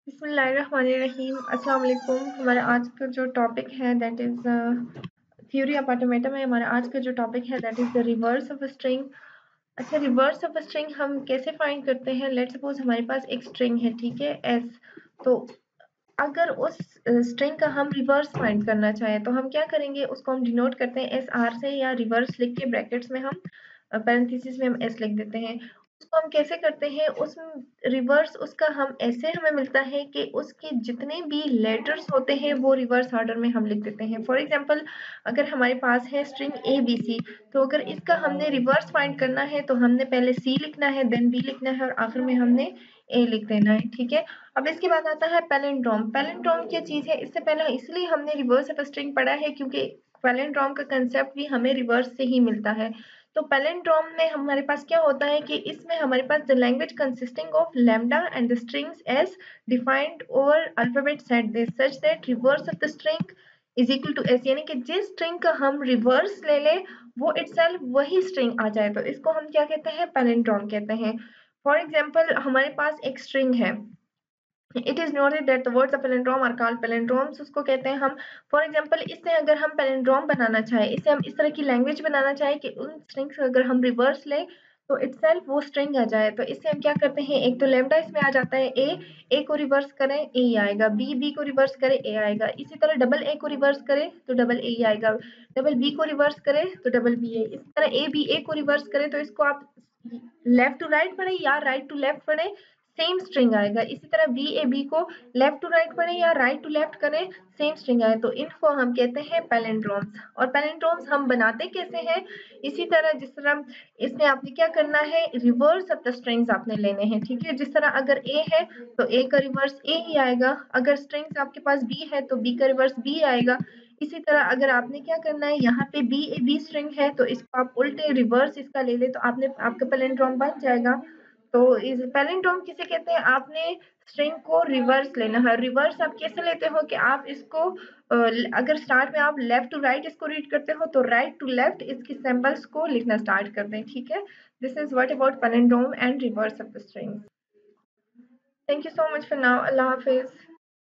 बिस्मिल्लाहिर्रहमानिर्रहीम। अस्सलाम वालेकुम। हमारा आज का जो टॉपिक है that is theory of automata में हमारा आज का जो टॉपिक है that is the reverse of a string. अच्छा, रिवर्स ऑफ अ स्ट्रिंग हम कैसे फाइंड करते हैं? लेट्स सपोज हमारे पास एक स्ट्रिंग है, ठीक है, एस। तो अगर उस स्ट्रिंग का हम रिवर्स फाइंड करना चाहें तो हम क्या करेंगे? उसको हम डिनोट करते हैं एस आर से, या रिवर्स लिख के ब्रैकेट्स में हम पैरेंथेसिस में हम एस लिख देते हैं। उसको हम कैसे करते हैं? उस रिवर्स उसका हम ऐसे हमें मिलता है कि उसके जितने भी लेटर्स होते हैं वो रिवर्स ऑर्डर में हम लिख देते हैं। फॉर एग्जांपल, अगर हमारे पास है स्ट्रिंग ए बी सी, तो अगर इसका हमने रिवर्स फाइंड करना है तो हमने पहले सी लिखना है, देन बी लिखना है, और आखिर में हमने ए लिख देना है, ठीक है। अब इसके बाद आता है पैलिंड्रोम। पैलिंड्रोम क्या चीज है? इससे पहले इसलिए हमने रिवर्स ऑफ स्ट्रिंग पढ़ा है क्योंकि पैलिंड्रोम का कंसेप्ट भी हमें रिवर्स से ही मिलता है। तो पैलिंड्रोम में हमारे पास क्या होता है कि इसमें हमारे पास the language consisting of lambda and the strings s defined over alphabet set this such that reverse of the string is equal to s, यानी कि जिस स्ट्रिंग का हम रिवर्स ले ले वो इटसेल्फ वही स्ट्रिंग आ जाए, तो इसको हम क्या कहते हैं? पैलिंड्रोम कहते हैं। फॉर एग्जाम्पल, हमारे पास एक स्ट्रिंग है, it is noted that the words of palindrome are called palindromes, उसको कहते हैं हम। फॉर एग्जांपल, इससे अगर हम पैलिंड्रोम बनाना चाहे, इससे हम इस तरह की लैंग्वेज बनाना चाहे कि उन स्ट्रिंग्स को अगर हम रिवर्स ले तो इटसेल्फ वो स्ट्रिंग आ जाए, तो इससे हम क्या करते हैं? एक तो लैम्डा इसमें आ जाता है, ए को रिवर्स करें ए ही आएगा, बी को रिवर्स करे ए आएगा, इसी तरह डबल ए को रिवर्स करे तो डबल ए ही आएगा, डबल बी को रिवर्स करे तो डबल बी है। इसी तरह ए बी ए को रिवर्स करे तो इसको आप लेफ्ट टू राइट पढ़े या राइट टू लेफ्ट पढ़े, सेम स्ट्रिंग आएगा। इसी तरह बी ए बी को लेफ्ट टू राइट पढ़े या राइट टू लेफ्ट करें, सेम स्ट्रिंग आए, तो इनको हम कहते हैं पैलिंड्रोम्स। और पैलिंड्रोम्स हम बनाते कैसे हैं? इसी तरह जिस तरह इसमें आपने क्या करना है? रिवर्स ऑफ द स्ट्रिंग्स आपने लेने हैं, ठीक है। जिस तरह अगर ए है तो ए का रिवर्स ए ही आएगा, अगर स्ट्रिंग्स आपके पास बी है तो बी का रिवर्स बी आएगा। इसी तरह अगर आपने क्या करना है, यहाँ पे बी ए बी स्ट्रिंग है तो इसको आप उल्टे रिवर्स इसका ले ले तो आपने आपका पैलिंड्रोम बन जाएगा। तो इस पैलिंड्रोम किसे कहते हैं? आपने स्ट्रिंग को रिवर्स लेना है। रिवर्स आप कैसे लेते हो कि आप इसको अगर स्टार्ट में आप लेफ्ट टू राइट इसको रीड करते हो तो राइट टू लेफ्ट इसकी सिंबल्स को लिखना स्टार्ट कर दें, ठीक है। This is what about palindrome and reverse of the string. Thank you so much for now. Allah Hafiz.